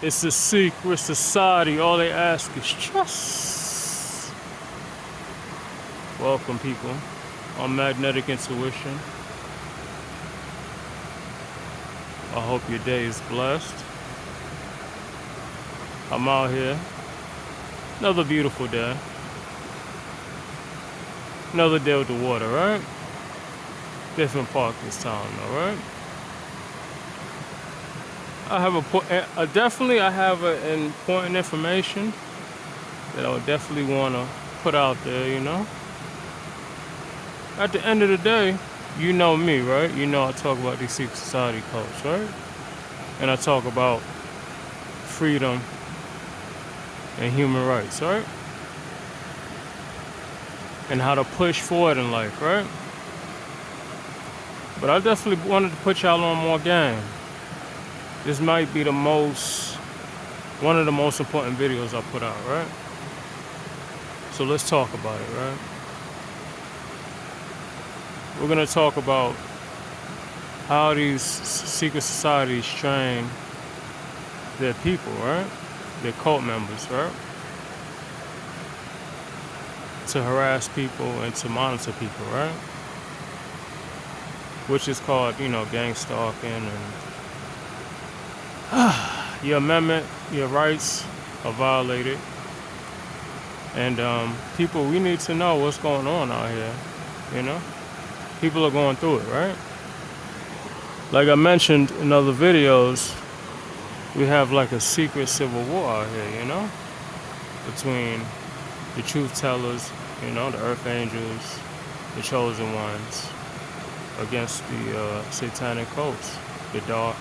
It's a secret society. All they ask is trust. Welcome, people, on Magnetic Intuition. I hope your day is blessed. I'm out here. Another beautiful day. Another day with the water, right? Different park this time, all right? I have I have important information that I would definitely want to put out there, you know? At the end of the day, you know me, right? You know I talk about these secret society cults, right? And I talk about freedom and human rights, right? And how to push forward in life, right? But I definitely wanted to put y'all on more game. This might be one of the most important videos I put out, right? So let's talk about it, right? We're gonna talk about how these secret societies train their people, right? Their cult members, right? To harass people and to monitor people, right? Which is called, you know, gang stalking, and your amendment, your rights are violated. And people, we need to know what's going on out here, you know? People are going through it, right? Like I mentioned in other videos, we have like a secret civil war out here, you know? Between the truth tellers, you know, the earth angels, the chosen ones, against the satanic cults, the dark,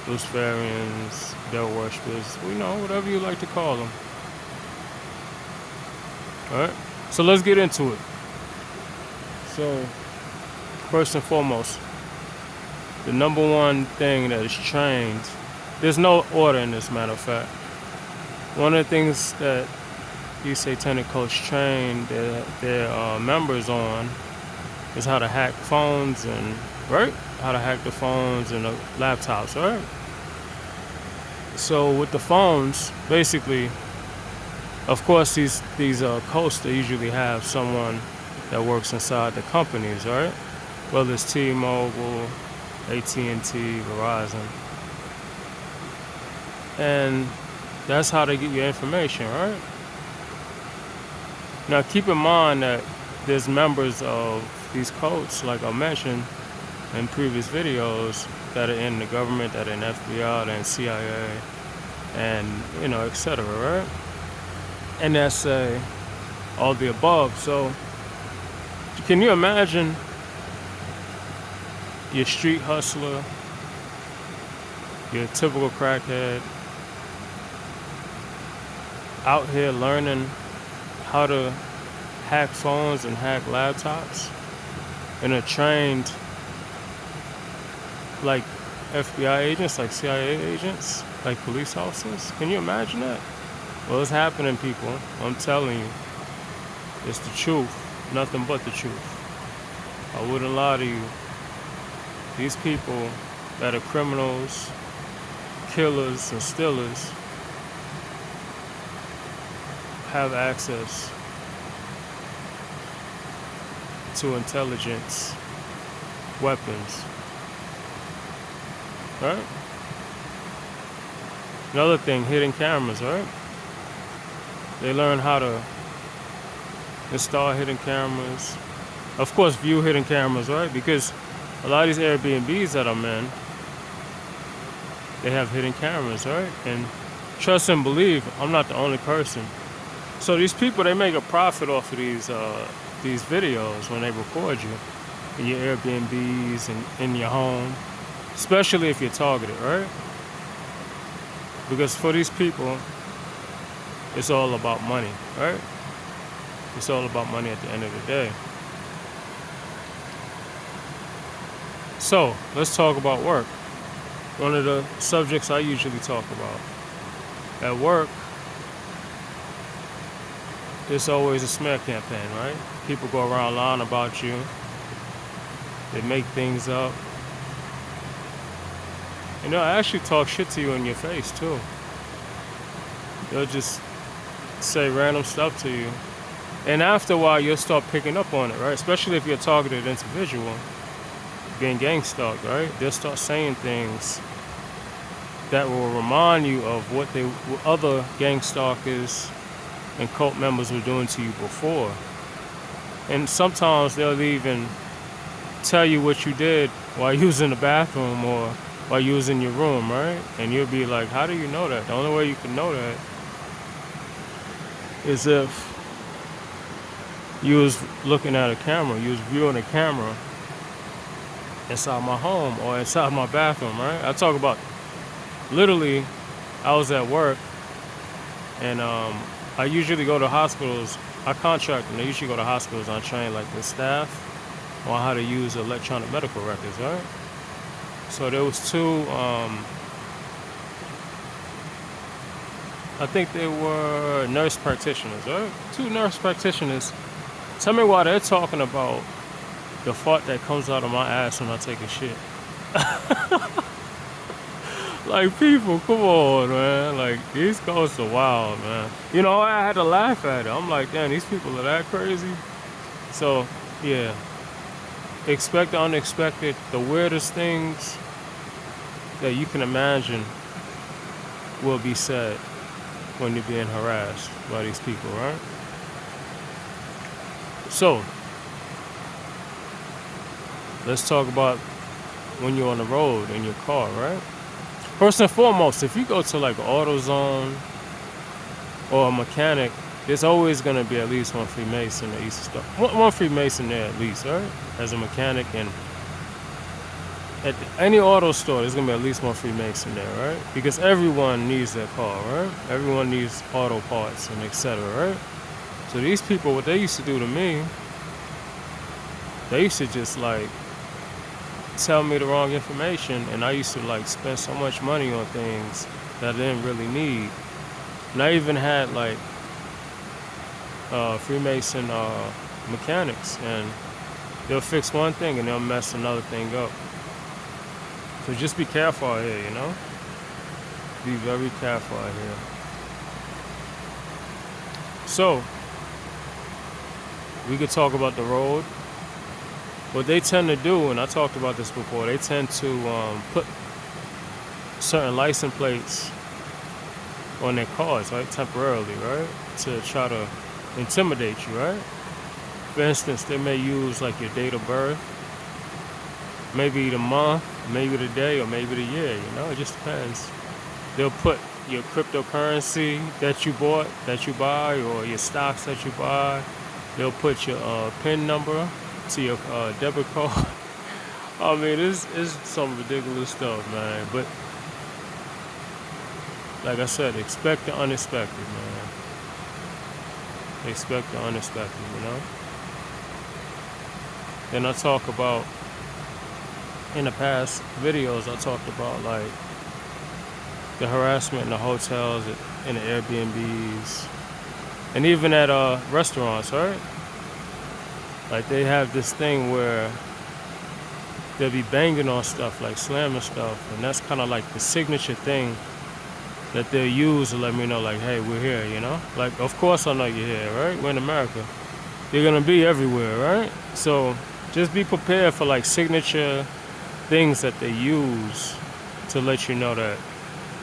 Luciferians, devil worshippers, we know, whatever you like to call them. Alright? So let's get into it. So, first and foremost, the number one thing that is trained, there's no order in this, matter of fact. One of the things that these satanic cults train their members on is how to hack phones, and right? How to hack the phones and the laptops, right? So with the phones, basically, of course, these cults, they usually have someone that works inside the companies, right? Whether it's T-Mobile, AT&T, Verizon. And that's how they get your information, right? Now keep in mind that there's members of these cults, like I mentioned in previous videos, that are in the government, that are in FBI, that are in CIA, and, you know, etc., right? NSA, all the above. So can you imagine your street hustler, your typical crackhead, out here learning how to hack phones and hack laptops, and are trained like FBI agents, like CIA agents, like police officers? Can you imagine that? Well, it's happening, people. I'm telling you. It's the truth. Nothing but the truth. I wouldn't lie to you. These people that are criminals, killers, and stealers have access to intelligence, weapons, right? Another thing, hidden cameras, right? They learn how to install hidden cameras. Of course, view hidden cameras, right? Because a lot of these Airbnbs that I'm in, they have hidden cameras, right? And trust and believe, I'm not the only person. So these people, they make a profit off of these videos when they record you in your Airbnbs and in your home, especially if you're targeted, right? Because for these people, it's all about money, right? It's all about money at the end of the day. So, let's talk about work. One of the subjects I usually talk about. At work, there's always a smear campaign, right? People go around lying about you. They make things up. And they'll actually talk shit to you in your face too. They'll just say random stuff to you. And after a while, you'll start picking up on it, right? Especially if you're a targeted individual, being gang stalked, right? They'll start saying things that will remind you of what other gang stalkers and cult members were doing to you before. And sometimes they'll even tell you what you did while you was in the bathroom or while you was in your room, right? And you'll be like, how do you know that? The only way you can know that is if you was looking at a camera, you was viewing a camera inside my home or inside my bathroom, right? I talk about, literally, I was at work, and I usually go to hospitals. I contract, and I usually go to hospitals. I train like the staff on how to use electronic medical records, right? So there was two, I think they were nurse practitioners, right? Two nurse practitioners. Tell me why they're talking about the fart that comes out of my ass when I take a shit. Like, people, come on, man. Like, these ghosts are wild, man. You know, I had to laugh at it. I'm like, damn, these people are that crazy. So, yeah. Expect the unexpected. The weirdest things that you can imagine will be said when you're being harassed by these people, right? So, let's talk about when you're on the road in your car, right? First and foremost, if you go to like AutoZone or a mechanic, there's always going to be at least one Freemason at EasternStars. One Freemason there at least, right? As a mechanic. And at any auto store, there's going to be at least one Freemason there, right? Because everyone needs their car, right? Everyone needs auto parts and etc., right? So these people, what they used to do to me, they used to just like tell me the wrong information, and I used to like spend so much money on things that I didn't really need. And I even had like Freemason mechanics, and they'll fix one thing and they'll mess another thing up. So just be careful out here, you know? Be very careful out here. So, we could talk about the road. What they tend to do, and I talked about this before, they tend to put certain license plates on their cars, right, temporarily, right, to try to intimidate you, right? For instance, they may use like your date of birth, maybe the month, maybe the day, or maybe the year, you know, it just depends. They'll put your cryptocurrency that you bought, that you buy, or your stocks that you buy. They'll put your PIN number to your debit card. I mean, it's some ridiculous stuff, man. But like I said, expect the unexpected, man. Expect the unexpected, you know? Then I talk about, in the past videos, I talked about like the harassment in the hotels, in the Airbnbs, and even at restaurants, right? Like they have this thing where they'll be banging on stuff, like slamming stuff, and that's kind of like the signature thing that they'll use to let me know, like, hey, we're here, you know? Like, of course I know you're here, right? We're in America. You're gonna be everywhere, right? So just be prepared for like signature things that they use to let you know that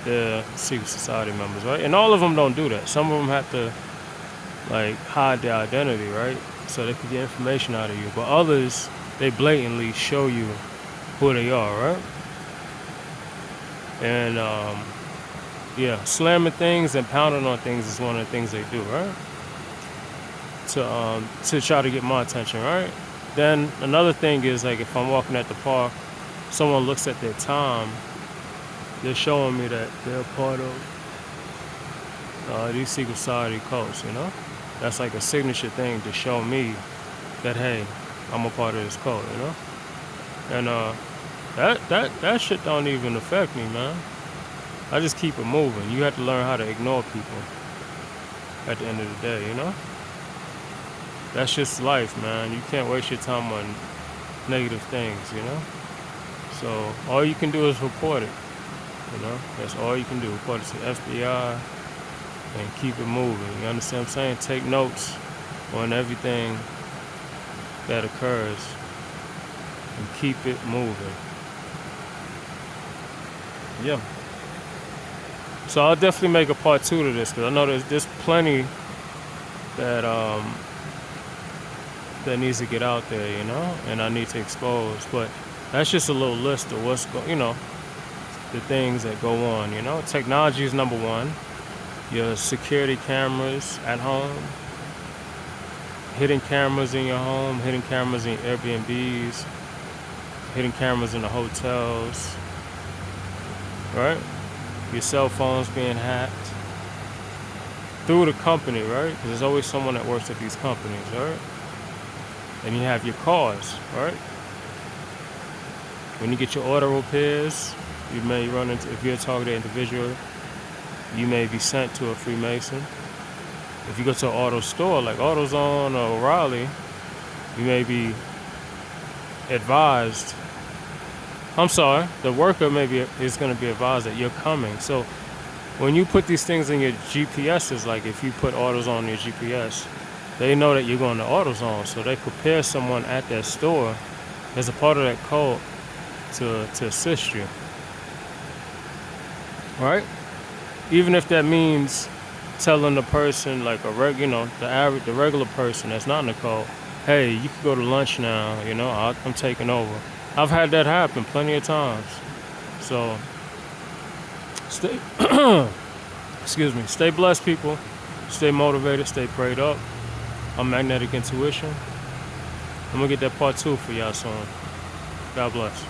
they're secret society members, right? And all of them don't do that. Some of them have to like hide their identity, right? So they can get information out of you. But others, they blatantly show you who they are, right? And yeah, slamming things and pounding on things is one of the things they do, right? To try to get my attention, right? Then another thing is like if I'm walking at the park, someone looks at their time, they're showing me that they're part of these secret society cults, you know? That's like a signature thing to show me that, hey, I'm a part of this cult, you know? And that shit don't even affect me, man. I just keep it moving. You have to learn how to ignore people at the end of the day, you know? That's just life, man. You can't waste your time on negative things, you know? So all you can do is report it. You know, that's all you can do. Report it to the FBI and keep it moving. You understand what I'm saying? Take notes on everything that occurs and keep it moving. Yeah. So I'll definitely make a part 2 to this, because I know there's plenty that that needs to get out there, you know, and I need to expose. But that's just a little list of what's the things that go on, you know. Technology is number one. Your security cameras at home, hidden cameras in your home, hidden cameras in your Airbnbs, hidden cameras in the hotels, right? Your cell phones being hacked through the company, right? Because there's always someone that works at these companies, right? And you have your cars, right? When you get your auto repairs, you may run into, if you're a targeted individual, you may be sent to a Freemason. If you go to an auto store like AutoZone or O'Reilly, you may be advised, the worker is going to be advised that you're coming. So when you put these things in your GPSs, like if you put AutoZone on your GPS, they know that you're going to AutoZone, so they prepare someone at that store as a part of that code to assist you. Right? Even if that means telling the person, like the regular person that's not in the code, hey, you can go to lunch now, you know, I'm taking over. I've had that happen plenty of times. So stay stay blessed, people. Stay motivated, stay prayed up. I'm Magnetic Intuition. I'm gonna get that part 2 for y'all soon. God bless.